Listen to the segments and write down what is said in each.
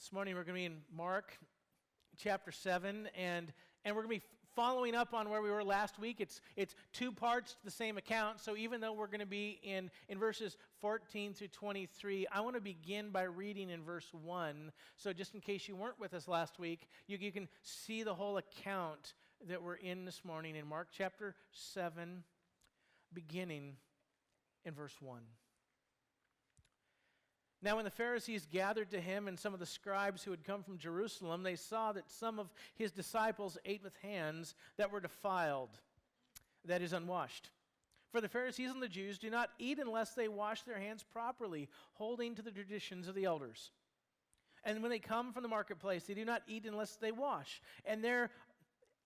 This morning we're going to be in Mark chapter 7, and we're going to be following up on where we were last week. It's two parts to the same account, so even though we're going to be in verses 14 through 23, I want to begin by reading in verse 1, so just in case you weren't with us last week, you can see the whole account that we're in this morning in Mark chapter 7, beginning in verse 1. Now when the Pharisees gathered to him and some of the scribes who had come from Jerusalem, they saw that some of his disciples ate with hands that were defiled, that is, unwashed. For the Pharisees and the Jews do not eat unless they wash their hands properly, holding to the traditions of the elders. And when they come from the marketplace, they do not eat unless they wash. And there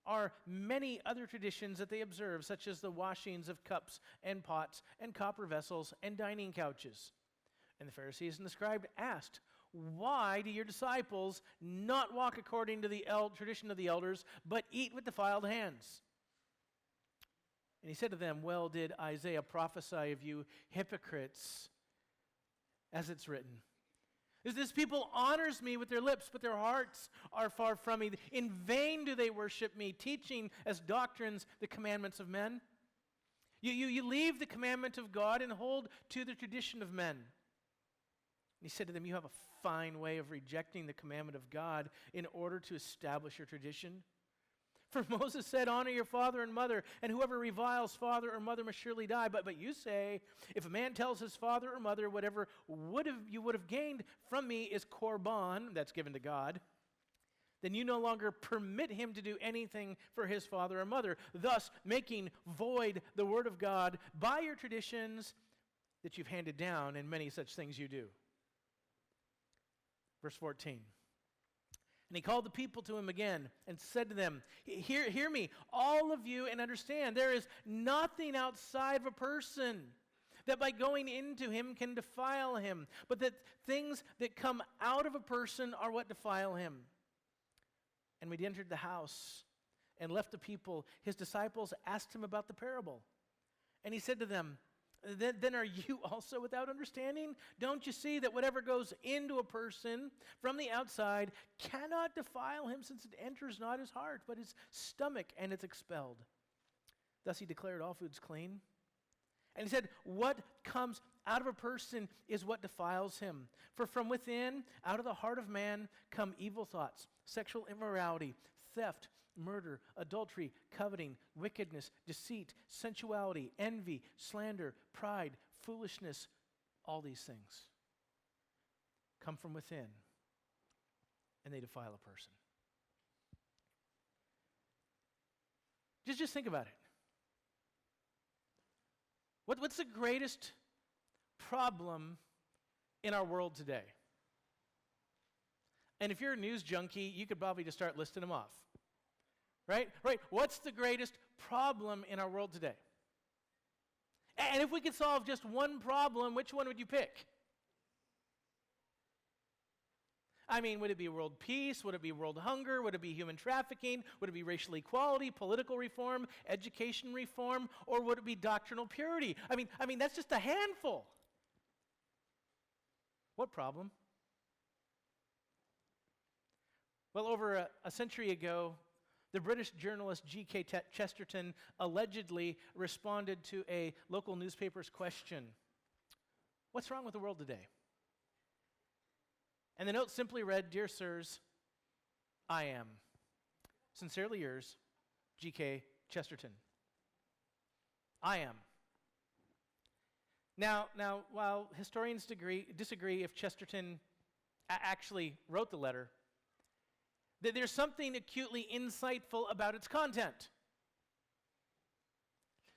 are many other traditions that they observe, such as the washings of cups and pots and copper vessels and dining couches. And the Pharisees and the scribes asked, "Why do your disciples not walk according to the tradition of the elders, but eat with defiled hands?" And he said to them, "Well did Isaiah prophesy of you hypocrites, as it's written. This people honors me with their lips, but their hearts are far from me. In vain do they worship me, teaching as doctrines the commandments of men. You leave the commandment of God and hold to the tradition of men." And he said to them, "You have a fine way of rejecting the commandment of God in order to establish your tradition. For Moses said, 'Honor your father and mother, and whoever reviles father or mother must surely die.' But you say, if a man tells his father or mother, whatever you would have gained from me is korban," that's given to God, "then you no longer permit him to do anything for his father or mother, thus making void the word of God by your traditions that you've handed down, and many such things you do." Verse 14. And he called the people to him again and said to them, Hear me, all of you, and understand, there is nothing outside of a person that by going into him can defile him, but that things that come out of a person are what defile him. And when he entered the house and left the people, his disciples asked him about the parable. And he said to them, Then are you also without understanding? Don't you see that whatever goes into a person from the outside cannot defile him, since it enters not his heart, but his stomach, and it's expelled? Thus he declared all foods clean. And he said, what comes out of a person is what defiles him. For from within, out of the heart of man, come evil thoughts, sexual immorality, theft, murder, adultery, coveting, wickedness, deceit, sensuality, envy, slander, pride, foolishness. All these things come from within, and they defile a person. Just think about it. What's the greatest problem in our world today? And if you're a news junkie, you could probably just start listing them off. Right? What's the greatest problem in our world today? And if we could solve just one problem, which one would you pick? I mean, would it be world peace? Would it be world hunger? Would it be human trafficking? Would it be racial equality, political reform, education reform? Or would it be doctrinal purity? I mean, that's just a handful. What problem? Well, over a century ago, the British journalist G.K. Chesterton allegedly responded to a local newspaper's question, "What's wrong with the world today?" And the note simply read, "Dear sirs, I am. Sincerely yours, G.K. Chesterton." I am. Now, while historians disagree if Chesterton actually wrote the letter, that there's something acutely insightful about its content.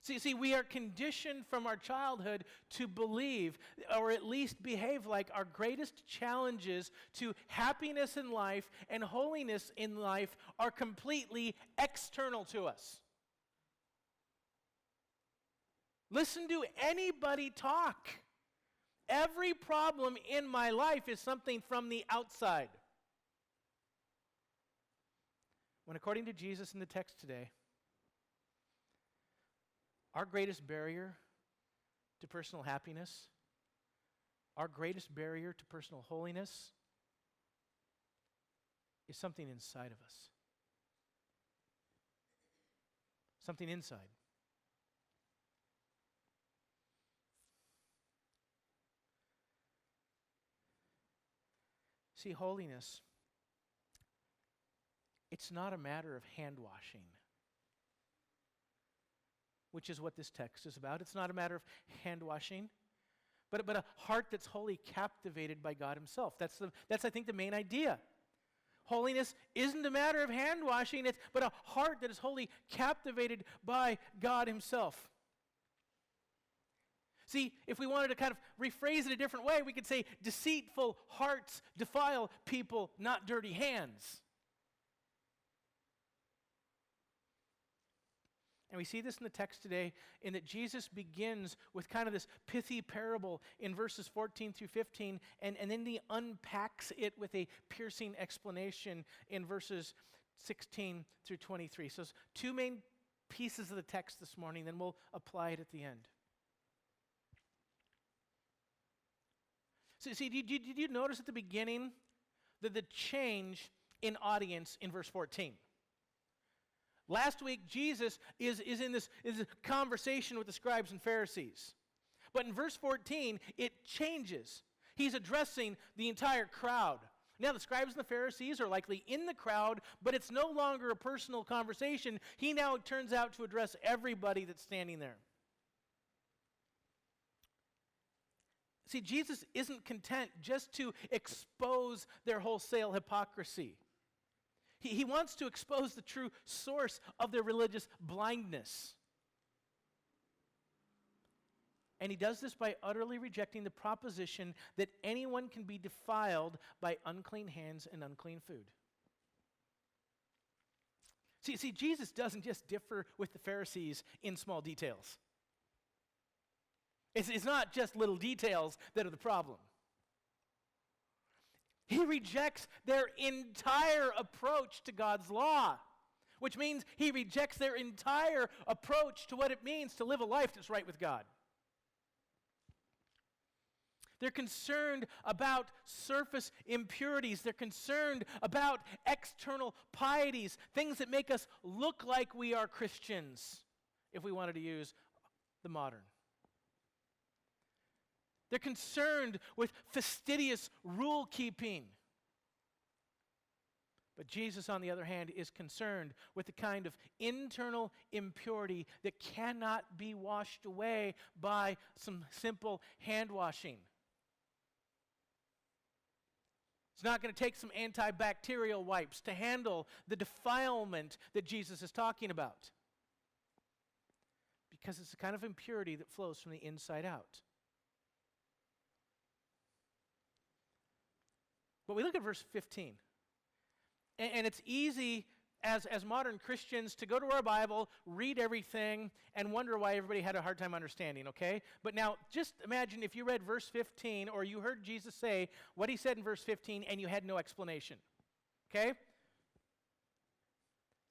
See, we are conditioned from our childhood to believe, or at least behave like, our greatest challenges to happiness in life and holiness in life are completely external to us. Listen to anybody talk. Every problem in my life is something from the outside. When according to Jesus in the text today, our greatest barrier to personal happiness, our greatest barrier to personal holiness, is something inside of us. Something inside. See, holiness, it's not a matter of hand washing, which is what this text is about. It's not a matter of hand washing, but a heart that's wholly captivated by God himself. That's I think, the main idea. Holiness isn't a matter of hand washing, but a heart that is wholly captivated by God himself. See, if we wanted to kind of rephrase it a different way, we could say deceitful hearts defile people, not dirty hands. And we see this in the text today in that Jesus begins with kind of this pithy parable in verses 14 through 15, and then he unpacks it with a piercing explanation in verses 16 through 23. So it's two main pieces of the text this morning, then we'll apply it at the end. So, see, did you notice at the beginning the change in audience in verse 14? Last week, Jesus is in this conversation with the scribes and Pharisees. But in verse 14, it changes. He's addressing the entire crowd. Now, the scribes and the Pharisees are likely in the crowd, but it's no longer a personal conversation. He now turns out to address everybody that's standing there. See, Jesus isn't content just to expose their wholesale hypocrisy. He wants to expose the true source of their religious blindness. And he does this by utterly rejecting the proposition that anyone can be defiled by unclean hands and unclean food. See, Jesus doesn't just differ with the Pharisees in small details. It's not just little details that are the problem. He rejects their entire approach to God's law, which means he rejects their entire approach to what it means to live a life that's right with God. They're concerned about surface impurities. They're concerned about external pieties, things that make us look like we are Christians, if we wanted to use the modern. They're concerned with fastidious rule keeping. But Jesus, on the other hand, is concerned with the kind of internal impurity that cannot be washed away by some simple hand washing. It's not going to take some antibacterial wipes to handle the defilement that Jesus is talking about, because it's the kind of impurity that flows from the inside out. But we look at verse 15, and it's easy as modern Christians to go to our Bible, read everything, and wonder why everybody had a hard time understanding, okay? But now, just imagine if you read verse 15, or you heard Jesus say what he said in verse 15, and you had no explanation, okay?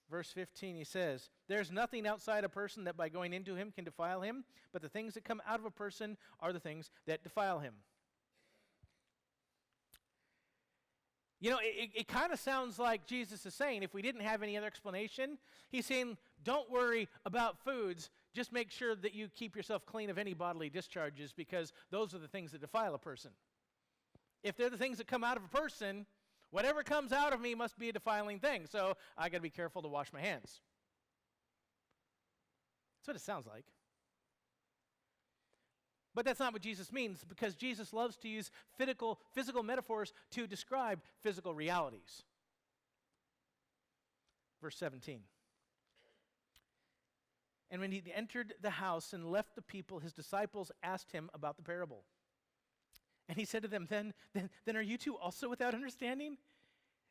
Verse 15, he says, "There's nothing outside a person that by going into him can defile him, but the things that come out of a person are the things that defile him." You know, it kind of sounds like Jesus is saying, if we didn't have any other explanation, he's saying, don't worry about foods, just make sure that you keep yourself clean of any bodily discharges, because those are the things that defile a person. If they're the things that come out of a person, whatever comes out of me must be a defiling thing, so I got to be careful to wash my hands. That's what it sounds like. But that's not what Jesus means, because Jesus loves to use physical metaphors to describe physical realities. Verse 17. "And when he entered the house and left the people, his disciples asked him about the parable. And he said to them, then are you two also without understanding?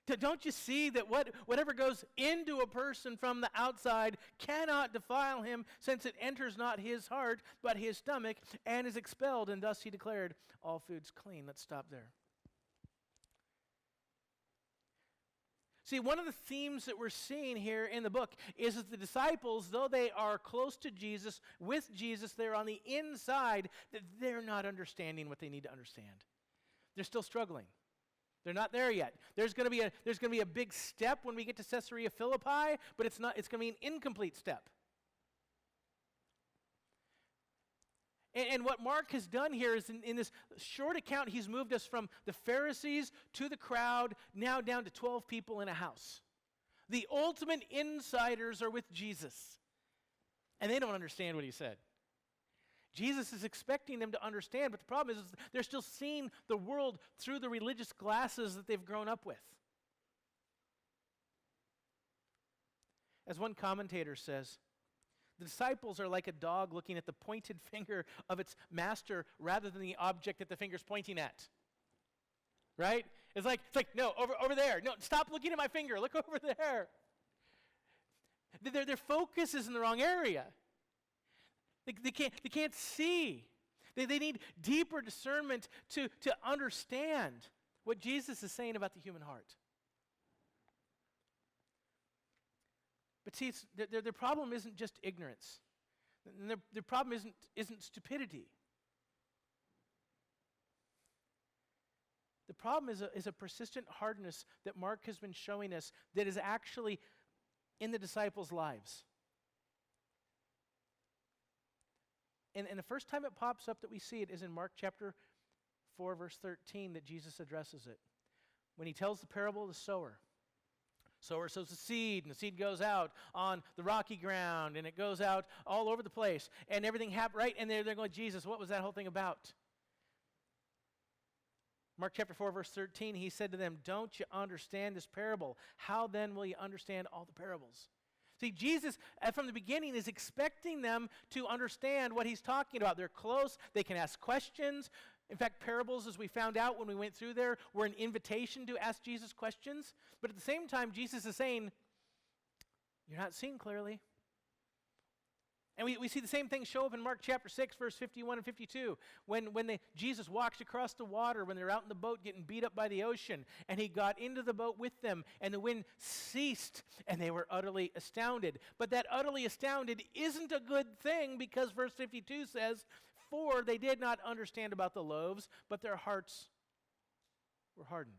Don't you see that whatever goes into a person from the outside cannot defile him, since it enters not his heart, but his stomach, and is expelled, and thus he declared all foods clean." Let's stop there. See, one of the themes that we're seeing here in the book is that the disciples, though they are close to Jesus, with Jesus, they're on the inside, that they're not understanding what they need to understand. They're still struggling. They're not there yet. There's going to be a big step when we get to Caesarea Philippi, but it's going to be an incomplete step. And what Mark has done here is in this short account, he's moved us from the Pharisees to the crowd, now down to 12 people in a house. The ultimate insiders are with Jesus, and they don't understand what he said. Jesus is expecting them to understand, but the problem is they're still seeing the world through the religious glasses that they've grown up with. As one commentator says, the disciples are like a dog looking at the pointed finger of its master rather than the object that the finger's pointing at. Right? It's like no, over there. No, stop looking at my finger. Look over there. Their focus is in the wrong area. They can't see. They need deeper discernment to understand what Jesus is saying about the human heart. But see, their problem isn't just ignorance. Their problem isn't stupidity. The problem is a persistent hardness that Mark has been showing us that is actually in the disciples' lives. And the first time it pops up that we see it is in Mark chapter 4, verse 13, that Jesus addresses it. When he tells the parable of the sower. Sower sows the seed, and the seed goes out on the rocky ground, and it goes out all over the place, and everything happens, right? And they're going, Jesus, what was that whole thing about? Mark chapter 4, verse 13, he said to them, don't you understand this parable? How then will you understand all the parables? See, Jesus, from the beginning, is expecting them to understand what he's talking about. They're close. They can ask questions. In fact, parables, as we found out when we went through there, were an invitation to ask Jesus questions. But at the same time, Jesus is saying, you're not seeing clearly. And we see the same thing show up in Mark chapter 6, verse 51 and 52. When Jesus walks across the water, when they're out in the boat getting beat up by the ocean, and he got into the boat with them, and the wind ceased, and they were utterly astounded. But that utterly astounded isn't a good thing, because verse 52 says, for they did not understand about the loaves, but their hearts were hardened.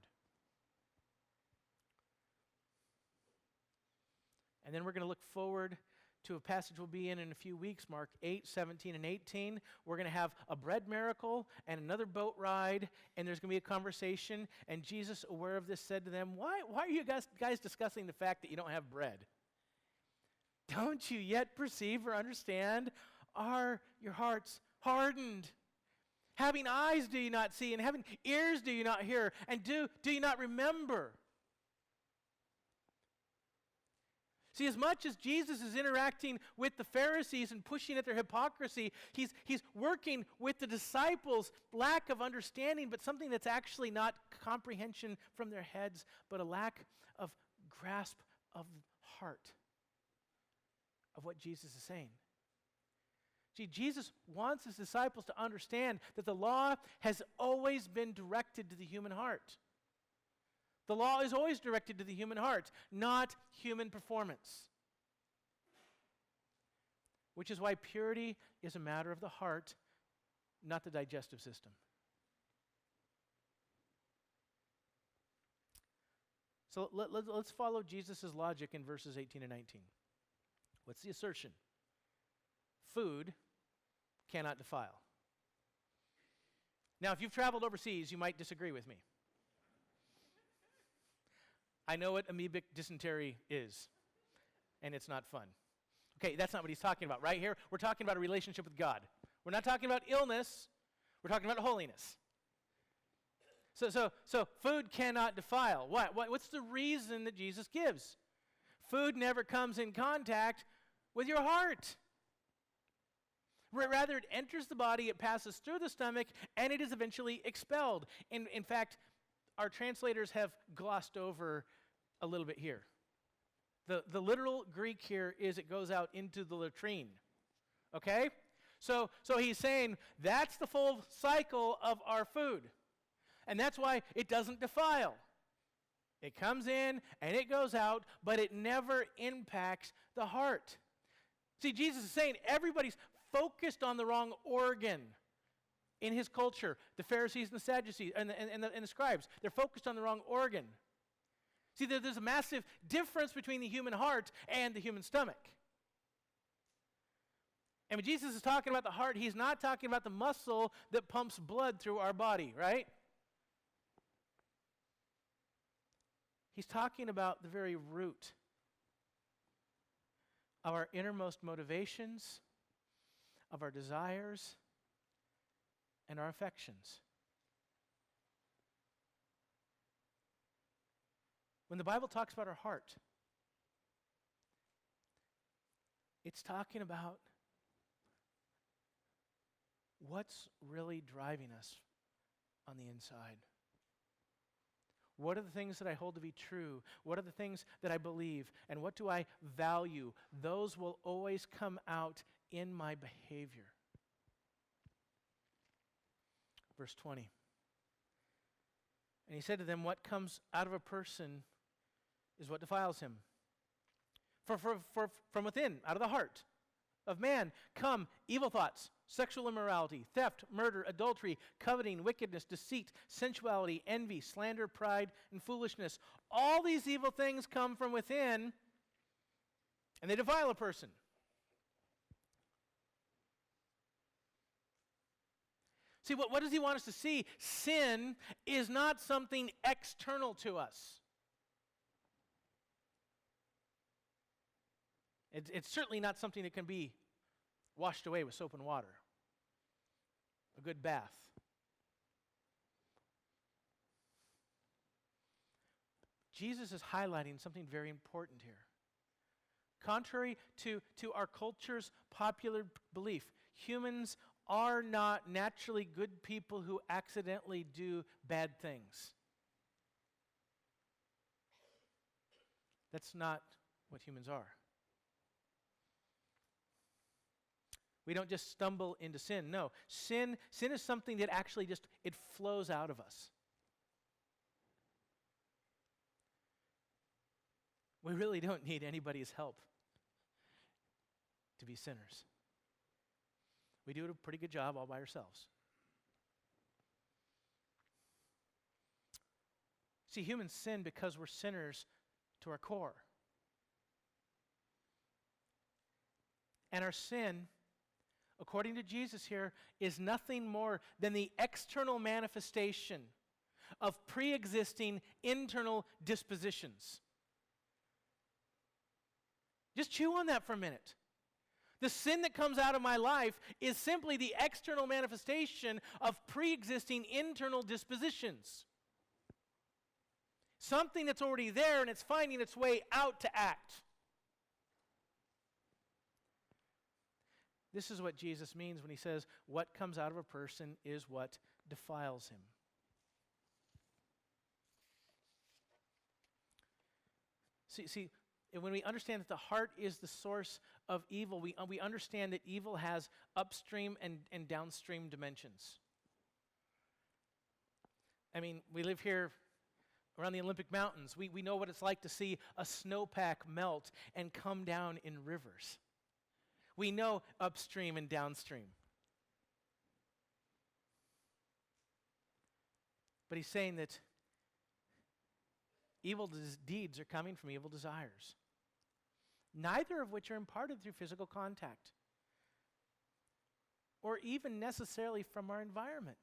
And then we're going to look forward to a passage we'll be in a few weeks, Mark 8, 17, and 18. We're going to have a bread miracle and another boat ride, and there's going to be a conversation. And Jesus, aware of this, said to them, why are you guys discussing the fact that you don't have bread? Don't you yet perceive or understand? Are your hearts hardened? Having eyes do you not see, and having ears do you not hear, and do you not remember? See, as much as Jesus is interacting with the Pharisees and pushing at their hypocrisy, he's working with the disciples' lack of understanding, but something that's actually not comprehension from their heads, but a lack of grasp of heart of what Jesus is saying. See, Jesus wants his disciples to understand that the law has always been directed to the human heart. The law is always directed to the human heart, not human performance. Which is why purity is a matter of the heart, not the digestive system. So let's follow Jesus' logic in verses 18 and 19. What's the assertion? Food cannot defile. Now, if you've traveled overseas, you might disagree with me. I know what amoebic dysentery is, and it's not fun. Okay, that's not what he's talking about. Right here, we're talking about a relationship with God. We're not talking about illness. We're talking about holiness. So food cannot defile. What's the reason that Jesus gives? Food never comes in contact with your heart. Rather, it enters the body, it passes through the stomach, and it is eventually expelled. In fact, our translators have glossed over a little bit here. The literal Greek here is it goes out into the latrine. Okay? So he's saying that's the full cycle of our food. And that's why it doesn't defile. It comes in and it goes out, but it never impacts the heart. See, Jesus is saying everybody's focused on the wrong organ. In his culture, the Pharisees and the Sadducees and the scribes, they're focused on the wrong organ. See, there's a massive difference between the human heart and the human stomach. And when Jesus is talking about the heart, he's not talking about the muscle that pumps blood through our body, right? He's talking about the very root of our innermost motivations, of our desires, and our affections. When the Bible talks about our heart, it's talking about what's really driving us on the inside. What are the things that I hold to be true? What are the things that I believe? And what do I value? Those will always come out in my behavior. Verse 20. And he said to them, what comes out of a person is what defiles him. For from within, out of the heart of man, come evil thoughts, sexual immorality, theft, murder, adultery, coveting, wickedness, deceit, sensuality, envy, slander, pride, and foolishness. All these evil things come from within, and they defile a person. See, what does he want us to see? Sin is not something external to us. It's certainly not something that can be washed away with soap and water. A good bath. Jesus is highlighting something very important here. Contrary to our culture's popular belief, humans are not naturally good people who accidentally do bad things. That's not what humans are. We don't just stumble into sin. No, sin is something that actually it flows out of us. We really don't need anybody's help to be sinners. We do a pretty good job all by ourselves. See, humans sin because we're sinners to our core. And our sin, according to Jesus here, is nothing more than the external manifestation of pre-existing internal dispositions. Just chew on that for a minute. The sin that comes out of my life is simply the external manifestation of pre-existing internal dispositions. Something that's already there and it's finding its way out to act. This is what Jesus means when he says, what comes out of a person is what defiles him. See, when we understand that the heart is the source of evil, we understand that evil has upstream and downstream dimensions. I mean, we live here around the Olympic Mountains. We know what it's like to see a snowpack melt and come down in rivers. We know upstream and downstream. But he's saying that evil deeds are coming from evil desires, neither of which are imparted through physical contact or even necessarily from our environment.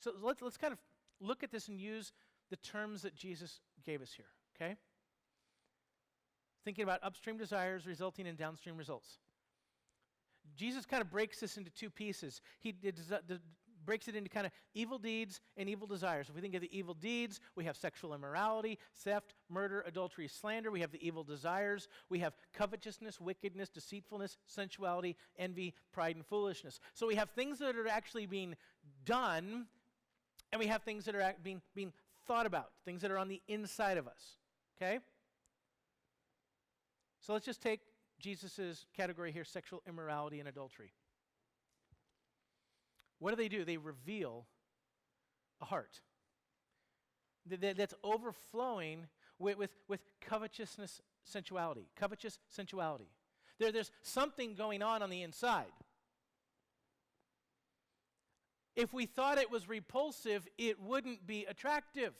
So let's kind of look at this and use the terms that Jesus gave us here, okay? Thinking about upstream desires resulting in downstream results. Jesus kind of breaks this into two pieces. He breaks it into kind of evil deeds and evil desires. If we think of the evil deeds, we have sexual immorality, theft, murder, adultery, slander. We have the evil desires. We have covetousness, wickedness, deceitfulness, sensuality, envy, pride, and foolishness. So we have things that are actually being done, and we have things that are being thought about, things that are on the inside of us, okay? So let's just take Jesus' category here, sexual immorality and adultery. What do? They reveal a heart that's overflowing with covetousness, sensuality, covetous sensuality. There's something going on the inside. If we thought it was repulsive, it wouldn't be attractive.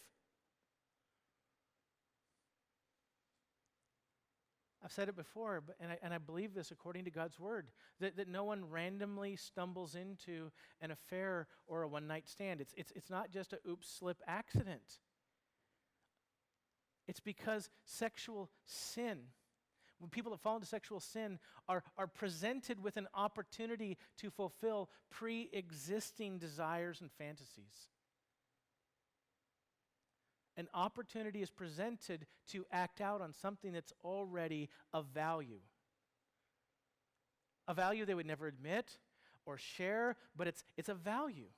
I've said it before, and I believe this according to God's word, that no one randomly stumbles into an affair or a one-night stand. It's not just a oops, slip accident. It's because sexual sin, when people that fall into sexual sin are presented with an opportunity to fulfill pre-existing desires and fantasies. An opportunity is presented to act out on something that's already of value. A value they would never admit or share, but it's a value.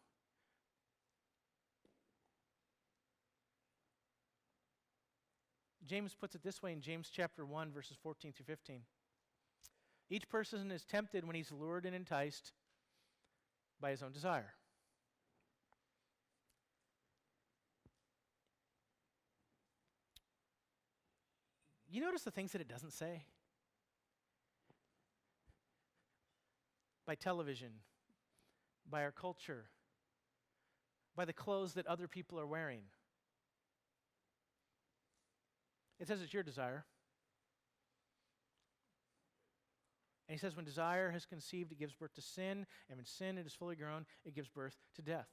James puts it this way in James chapter 1, verses 14 through 15. Each person is tempted when he's lured and enticed by his own desire. You notice the things that it doesn't say? By television, by our culture, by the clothes that other people are wearing. It says it's your desire. And he says when desire has conceived, it gives birth to sin, and when sin it is fully grown, it gives birth to death.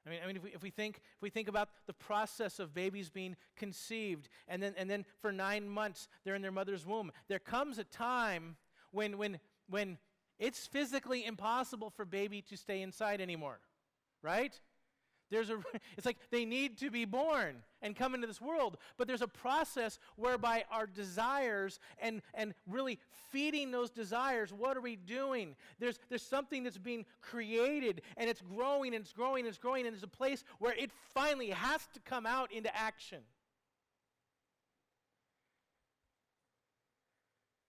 I mean, if we think about the process of babies being conceived, and then for 9 months they're in their mother's womb, there comes a time when it's physically impossible for baby to stay inside anymore, right? It's like they need to be born and come into this world, but there's a process whereby our desires and really feeding those desires, what are we doing? There's something that's being created, and it's growing and it's growing and it's growing, and there's a place where it finally has to come out into action.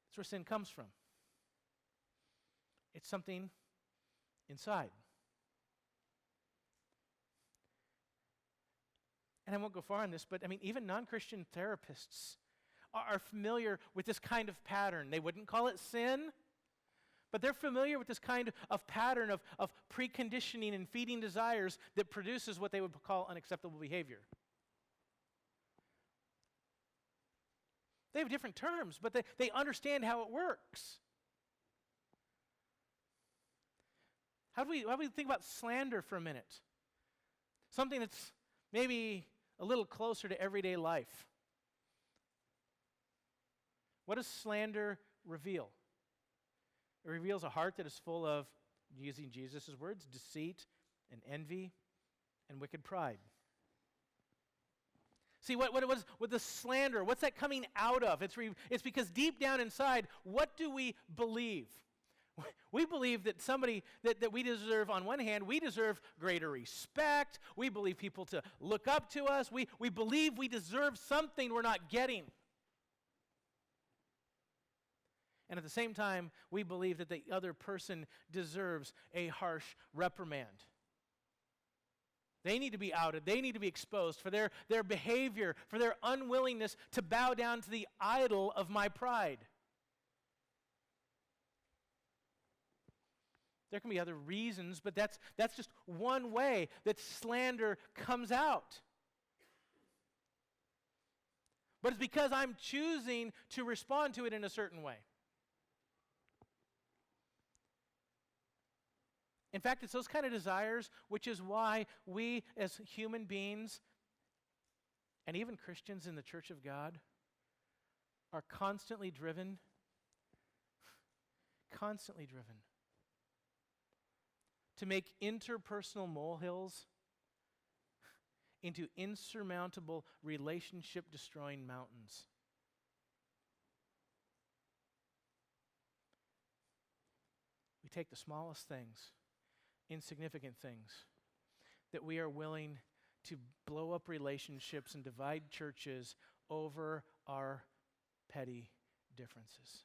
That's where sin comes from. It's something inside. And I won't go far on this, but I mean, even non-Christian therapists are familiar with this kind of pattern. They wouldn't call it sin, but they're familiar with this kind of pattern of preconditioning and feeding desires that produces what they would call unacceptable behavior. They have different terms, but they understand how it works. How do we think about slander for a minute? Something that's maybe a little closer to everyday life. What does slander reveal? It reveals a heart that is full of, using Jesus' words, deceit and envy and wicked pride. See, what was with the slander? What's that coming out of? It's because deep down inside, what do we believe? We believe that somebody, that we deserve, on one hand, we deserve greater respect. We believe people to look up to us. We believe we deserve something we're not getting. And at the same time, we believe that the other person deserves a harsh reprimand. They need to be outed. They need to be exposed for their behavior, for their unwillingness to bow down to the idol of my pride. There can be other reasons, but that's just one way that slander comes out. But it's because I'm choosing to respond to it in a certain way. In fact, it's those kind of desires, which is why we as human beings, and even Christians in the Church of God, are constantly driven to make interpersonal molehills into insurmountable relationship-destroying mountains. We take the smallest things, insignificant things, that we are willing to blow up relationships and divide churches over our petty differences.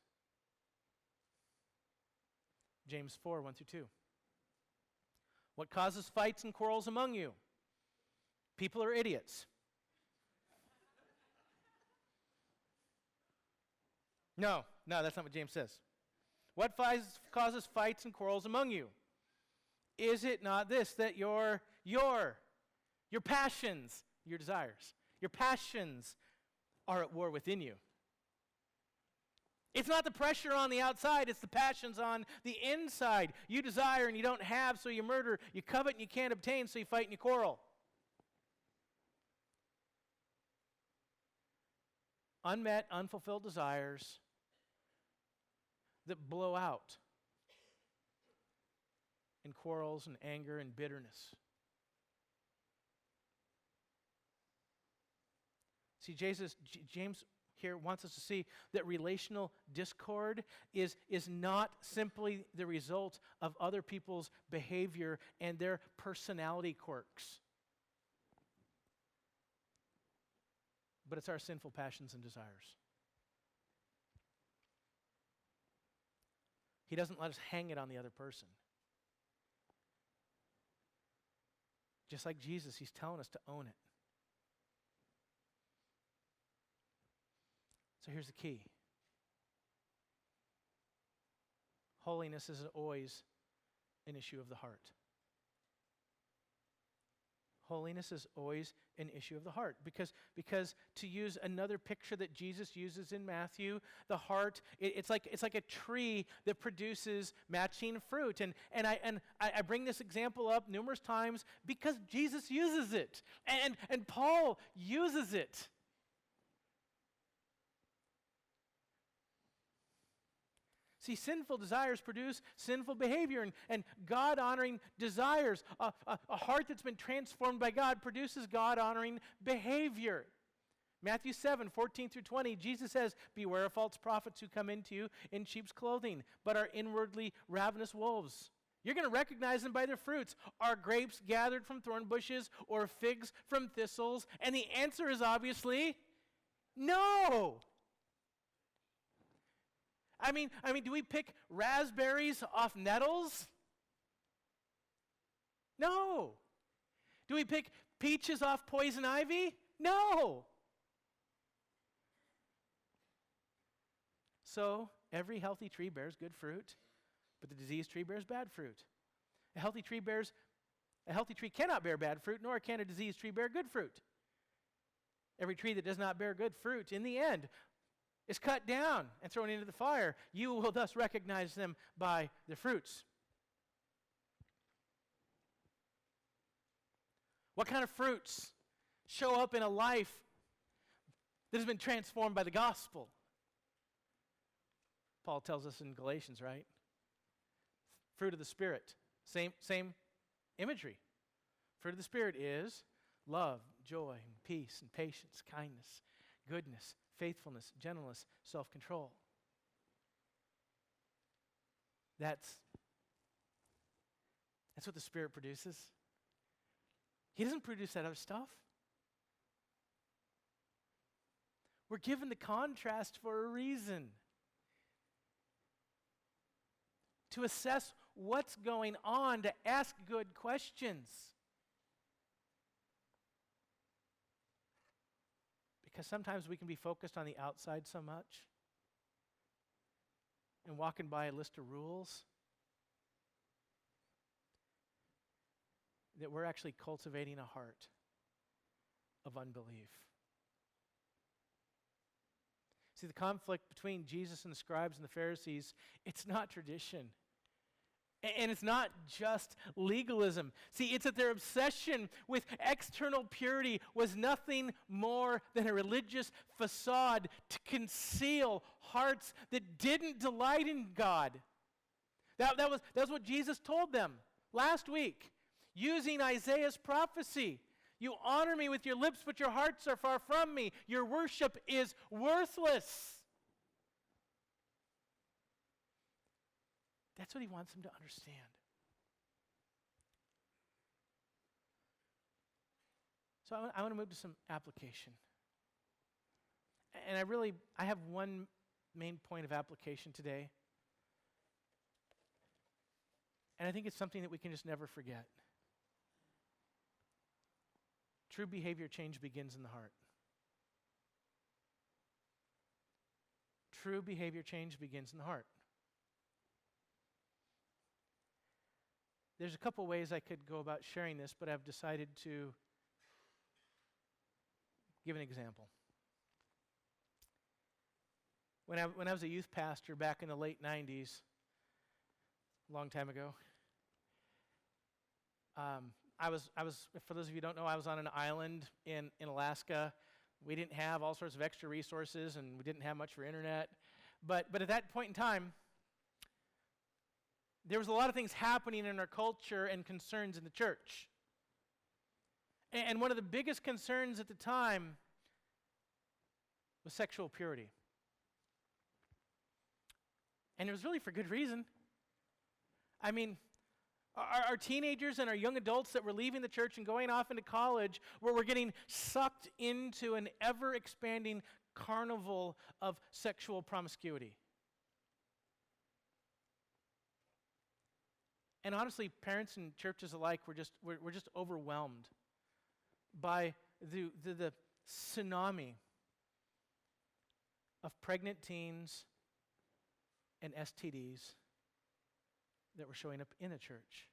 James 4, 1 through 2. What causes fights and quarrels among you? People are idiots. No, that's not what James says. What causes fights and quarrels among you? Is it not this, that your passions, your desires, your passions are at war within you? It's not the pressure on the outside, it's the passions on the inside. You desire and you don't have, so you murder. You covet and you can't obtain, so you fight and you quarrel. Unmet, unfulfilled desires that blow out in quarrels and anger and bitterness. See, James here wants us to see that relational discord is not simply the result of other people's behavior and their personality quirks, but it's our sinful passions and desires. He doesn't let us hang it on the other person. Just like Jesus, he's telling us to own it. So here's the key. Holiness is always an issue of the heart. Holiness is always an issue of the heart. Because to use another picture that Jesus uses in Matthew, the heart, it's like a tree that produces matching fruit. And I bring this example up numerous times because Jesus uses it. And Paul uses it. See, sinful desires produce sinful behavior, and God-honoring desires, a heart that's been transformed by God, produces God-honoring behavior. Matthew 7:14-20, Jesus says, "Beware of false prophets who come into you in sheep's clothing, but are inwardly ravenous wolves. You're going to recognize them by their fruits. Are grapes gathered from thorn bushes or figs from thistles?" And the answer is obviously no. I mean, do we pick raspberries off nettles? No. Do we pick peaches off poison ivy? No. So, every healthy tree bears good fruit, but the diseased tree bears bad fruit. A healthy tree cannot bear bad fruit, nor can a diseased tree bear good fruit. Every tree that does not bear good fruit, in the end, is cut down and thrown into the fire. You will thus recognize them by their fruits. What kind of fruits show up in a life that has been transformed by the gospel? Paul tells us in Galatians, right? Fruit of the Spirit. Same imagery. Fruit of the Spirit is love, joy, and peace, and patience, kindness, goodness, faithfulness, gentleness, self-control. That's what the Spirit produces. He doesn't produce that other stuff. We're given the contrast for a reason. To assess what's going on, to ask good questions. Because sometimes we can be focused on the outside so much and walking by a list of rules that we're actually cultivating a heart of unbelief. See, the conflict between Jesus and the scribes and the Pharisees, it's not tradition. And it's not just legalism. See, it's that their obsession with external purity was nothing more than a religious facade to conceal hearts that didn't delight in God. That was what Jesus told them last week, using Isaiah's prophecy. You honor me with your lips, but your hearts are far from me. Your worship is worthless. That's what he wants them to understand. So I want to move to some application. And I have one main point of application today. And I think it's something that we can just never forget. True behavior change begins in the heart. True behavior change begins in the heart. There's a couple ways I could go about sharing this, but I've decided to give an example. When I was a youth pastor back in the late 90s, a long time ago, I was, for those of you who don't know, I was on an island in Alaska. We didn't have all sorts of extra resources, and we didn't have much for internet. But at that point in time, there was a lot of things happening in our culture and concerns in the church. And one of the biggest concerns at the time was sexual purity. And it was really for good reason. I mean, our teenagers and our young adults that were leaving the church and going off into college were getting sucked into an ever-expanding carnival of sexual promiscuity. And honestly, parents and churches alike were just overwhelmed by the tsunami of pregnant teens and STDs that were showing up in a church.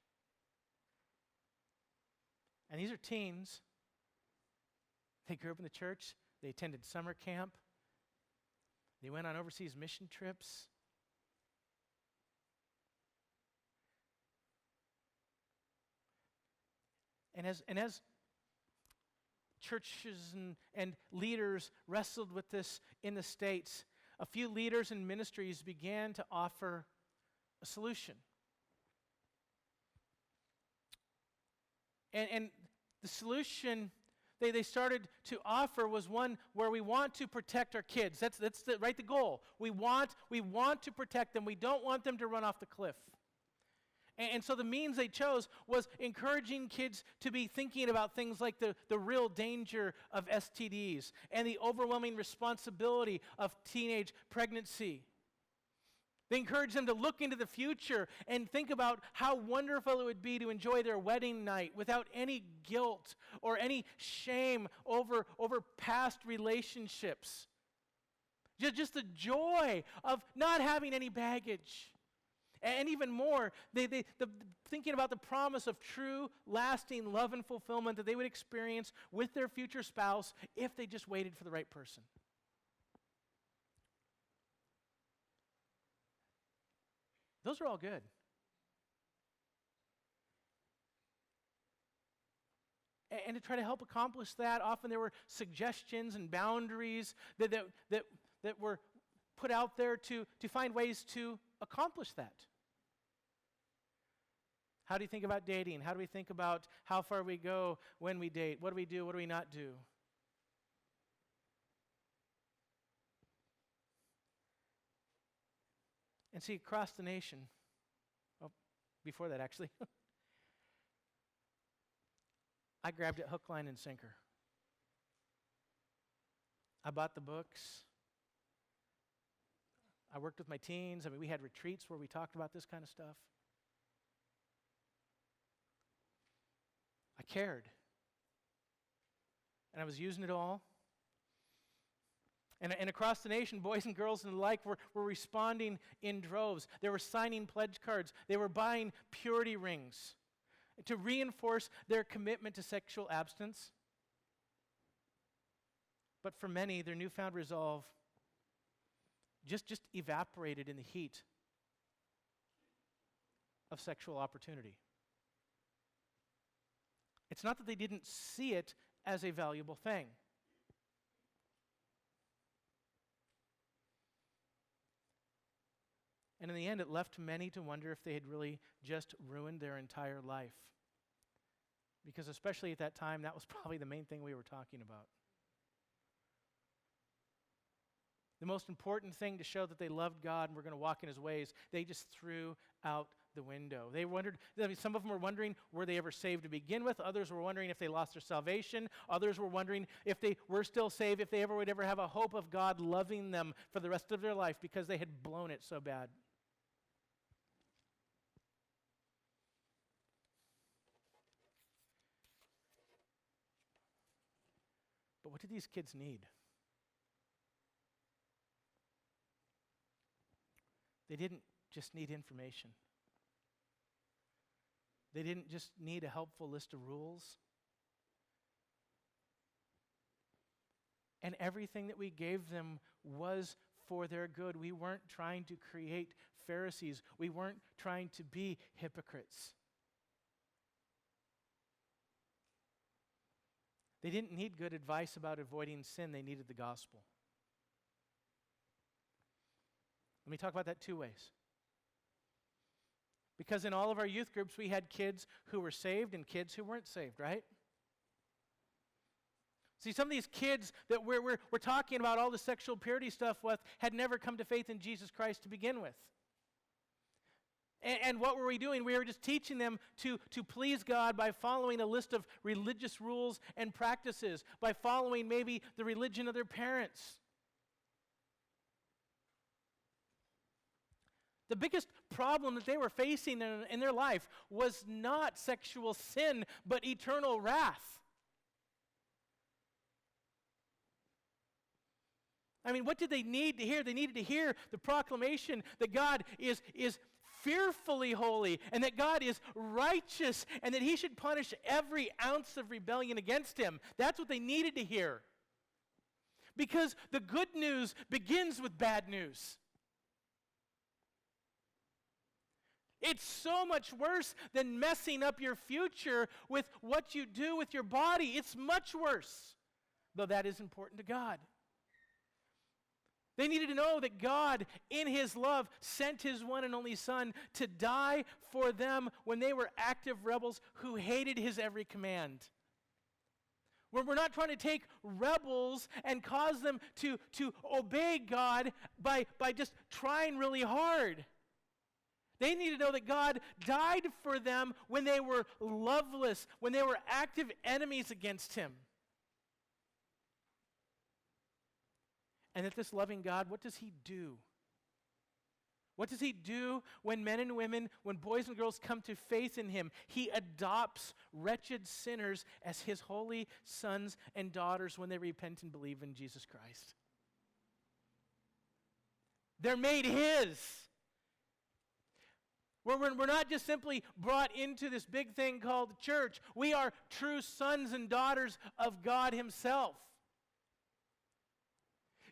And these are teens. They grew up in the church. They attended summer camp. They went on overseas mission trips. And as churches and leaders wrestled with this in the States, a few leaders and ministries began to offer a solution. And the solution they started to offer was one where we want to protect our kids. That's the goal. We want to protect them. We don't want them to run off the cliff. And so the means they chose was encouraging kids to be thinking about things like the real danger of STDs and the overwhelming responsibility of teenage pregnancy. They encouraged them to look into the future and think about how wonderful it would be to enjoy their wedding night without any guilt or any shame over past relationships. Just the joy of not having any baggage. And even more, thinking about the promise of true, lasting love and fulfillment that they would experience with their future spouse if they just waited for the right person. Those are all good. And to try to help accomplish that, often there were suggestions and boundaries that were put out there to find ways to accomplish that. How do you think about dating? How do we think about how far we go when we date? What do we do? What do we not do? And see, across the nation, before that actually, I grabbed it hook, line, and sinker. I bought the books. I worked with my teens. I mean, we had retreats where we talked about this kind of stuff. I cared. And I was using it all. And across the nation, boys and girls and the like were responding in droves. They were signing pledge cards. They were buying purity rings to reinforce their commitment to sexual abstinence. But for many, their newfound resolve just evaporated in the heat of sexual opportunity. It's not that they didn't see it as a valuable thing. And in the end, it left many to wonder if they had really just ruined their entire life. Because especially at that time, that was probably the main thing we were talking about. The most important thing to show that they loved God and were going to walk in His ways, they just threw out the window. They wondered, some of them were wondering, were they ever saved to begin with? Others were wondering if they lost their salvation. Others were wondering if they were still saved, if they would ever have a hope of God loving them for the rest of their life because they had blown it so bad. But what did these kids need? They didn't just need information. They didn't just need a helpful list of rules. And everything that we gave them was for their good. We weren't trying to create Pharisees. We weren't trying to be hypocrites. They didn't need good advice about avoiding sin. They needed the gospel. Let me talk about that two ways. Because in all of our youth groups, we had kids who were saved and kids who weren't saved, right? See, some of these kids that we're talking about all the sexual purity stuff with had never come to faith in Jesus Christ to begin with. And what were we doing? We were just teaching them to please God by following a list of religious rules and practices, by following maybe the religion of their parents. The biggest problem that they were facing in their life was not sexual sin, but eternal wrath. I mean, what did they need to hear? They needed to hear the proclamation that God is fearfully holy, and that God is righteous, and that he should punish every ounce of rebellion against him. That's what they needed to hear. Because the good news begins with bad news. It's so much worse than messing up your future with what you do with your body. It's much worse, though that is important to God. They needed to know that God, in his love, sent his one and only Son to die for them when they were active rebels who hated his every command. We're not trying to take rebels and cause them to obey God by just trying really hard. They need to know that God died for them when they were loveless, when they were active enemies against him. And that this loving God, what does he do? What does he do when men and women, when boys and girls come to faith in him? He adopts wretched sinners as his holy sons and daughters when they repent and believe in Jesus Christ. They're made his. We're not just simply brought into this big thing called church. We are true sons and daughters of God himself.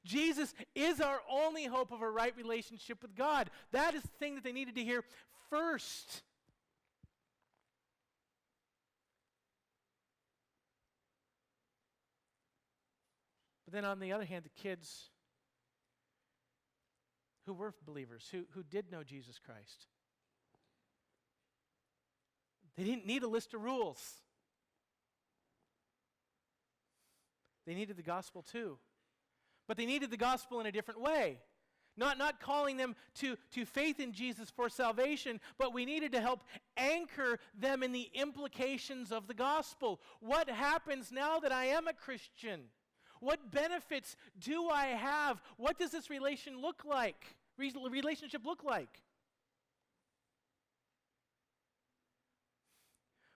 Jesus is our only hope of a right relationship with God. That is the thing that they needed to hear first. But then on the other hand, the kids who were believers, who did know Jesus Christ, they didn't need a list of rules. They needed the gospel too. But they needed the gospel in a different way. Not calling them to faith in Jesus for salvation, but we needed to help anchor them in the implications of the gospel. What happens now that I am a Christian? What benefits do I have? What does this relationship look like?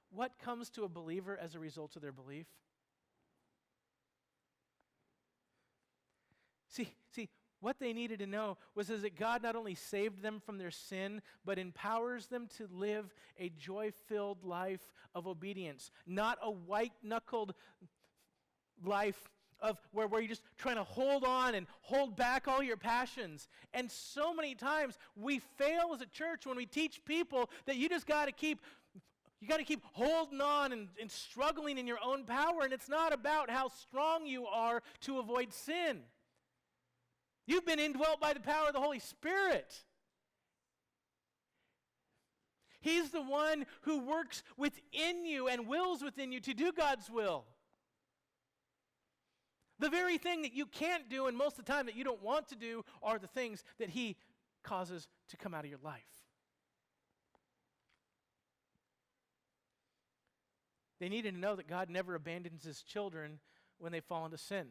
What comes to a believer as a result of their belief? See, what they needed to know was that God not only saved them from their sin, but empowers them to live a joy-filled life of obedience, not a white-knuckled life of where you're just trying to hold on and hold back all your passions. And so many times we fail as a church when we teach people that you just got to keep holding on and struggling in your own power, and it's not about how strong you are to avoid sin. You've been indwelt by the power of the Holy Spirit. He's the one who works within you and wills within you to do God's will. The very thing that you can't do, and most of the time that you don't want to do, are the things that he causes to come out of your life. They needed to know that God never abandons his children when they fall into sin.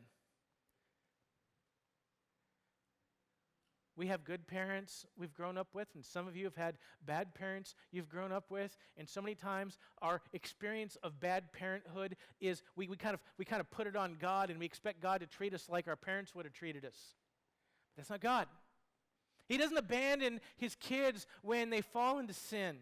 We have good parents we've grown up with, and some of you have had bad parents you've grown up with, and so many times our experience of bad parenthood is we kind of put it on God, and we expect God to treat us like our parents would have treated us. But that's not God. He doesn't abandon his kids when they fall into sin.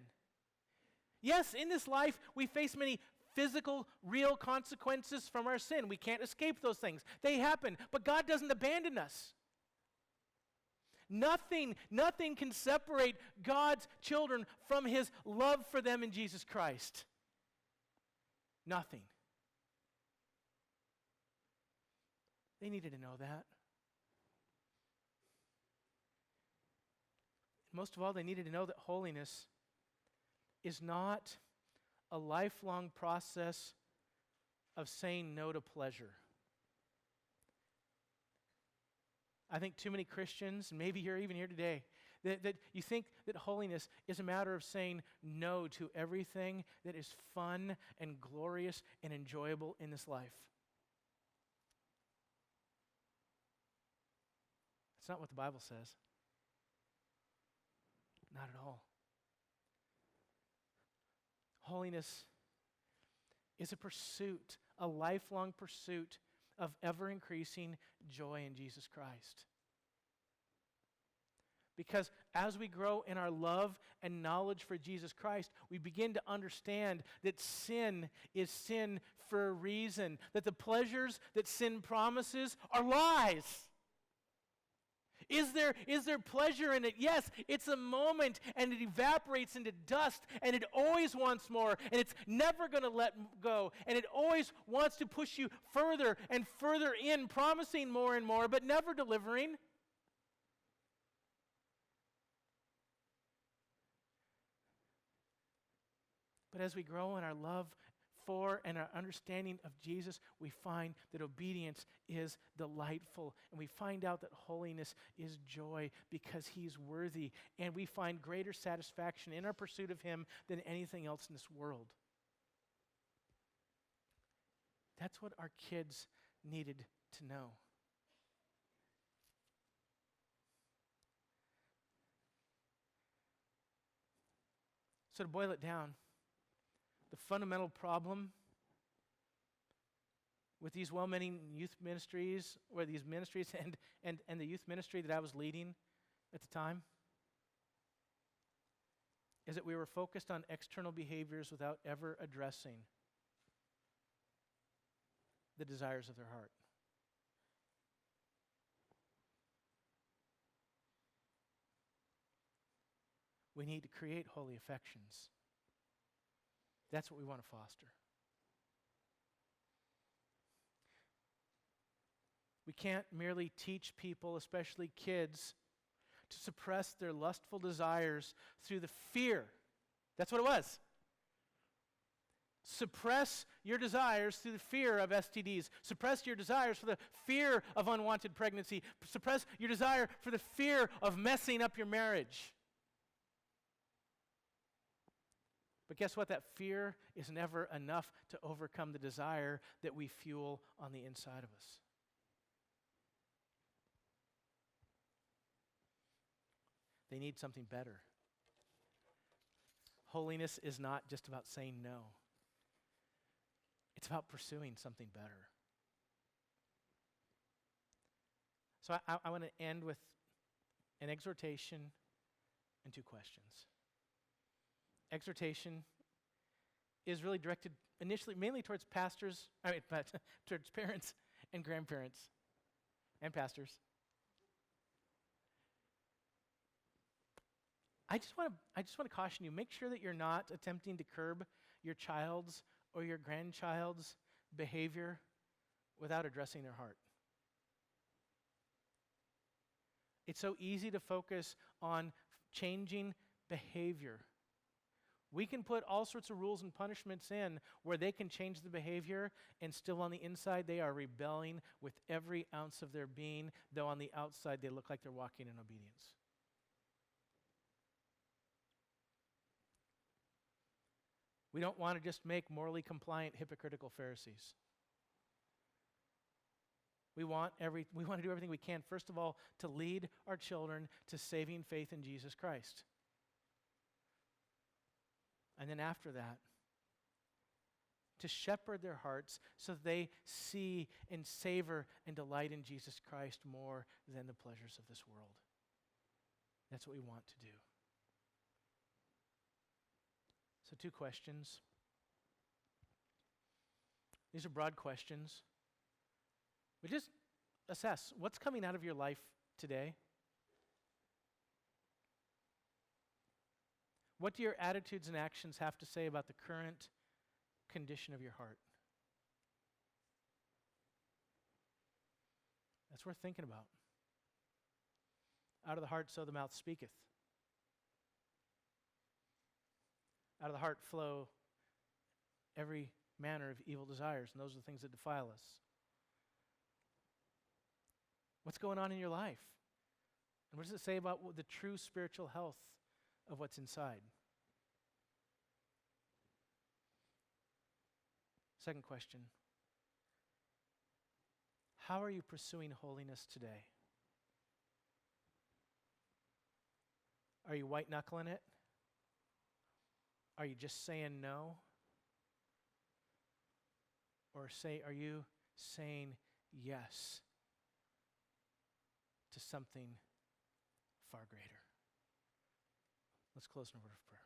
Yes, in this life, we face many physical, real consequences from our sin. We can't escape those things. They happen, but God doesn't abandon us. Nothing can separate God's children from his love for them in Jesus Christ. Nothing. They needed to know that. Most of all, they needed to know that holiness is not a lifelong process of saying no to pleasure. I think too many Christians, and maybe you're even here today, that you think that holiness is a matter of saying no to everything that is fun and glorious and enjoyable in this life. That's not what the Bible says. Not at all. Holiness is a pursuit, a lifelong pursuit of ever-increasing joy in Jesus Christ. Because as we grow in our love and knowledge for Jesus Christ, we begin to understand that sin is sin for a reason, that the pleasures that sin promises are lies. Is there pleasure in it? Yes, it's a moment and it evaporates into dust and it always wants more and it's never going to let go and it always wants to push you further and further in, promising more and more but never delivering. But as we grow in our love for and our understanding of Jesus, we find that obedience is delightful. And we find out that holiness is joy because he's worthy. And we find greater satisfaction in our pursuit of him than anything else in this world. That's what our kids needed to know. So to boil it down, the fundamental problem with these well-meaning youth ministries, or these ministries and the youth ministry that I was leading at the time, is that we were focused on external behaviors without ever addressing the desires of their heart. We need to create holy affections. That's what we want to foster. We can't merely teach people, especially kids, to suppress their lustful desires through the fear. That's what it was. Suppress your desires through the fear of STDs. Suppress your desires for the fear of unwanted pregnancy. Suppress your desire for the fear of messing up your marriage. But guess what? That fear is never enough to overcome the desire that we fuel on the inside of us. They need something better. Holiness is not just about saying no. It's about pursuing something better. So I want to end with an exhortation and two questions. Exhortation is really directed initially mainly towards towards parents and grandparents and pastors. I just want to caution you, make sure that you're not attempting to curb your child's or your grandchild's behavior without addressing their heart. It's so easy to focus on changing behavior. We can put all sorts of rules and punishments in where they can change the behavior, and still on the inside they are rebelling with every ounce of their being, though on the outside they look like they're walking in obedience. We don't want to just make morally compliant, hypocritical Pharisees. We want to do everything we can, first of all, to lead our children to saving faith in Jesus Christ. And then after that, to shepherd their hearts so they see and savor and delight in Jesus Christ more than the pleasures of this world. That's what we want to do. So, two questions. These are broad questions. But just assess what's coming out of your life today. What do your attitudes and actions have to say about the current condition of your heart? That's worth thinking about. Out of the heart, so the mouth speaketh. Out of the heart flow every manner of evil desires, and those are the things that defile us. What's going on in your life? And what does it say about the true spiritual health of what's inside? Second question. How are you pursuing holiness today? Are you white-knuckling it? Are you just saying no? Or are you saying yes to something far greater? Let's close in a word of prayer.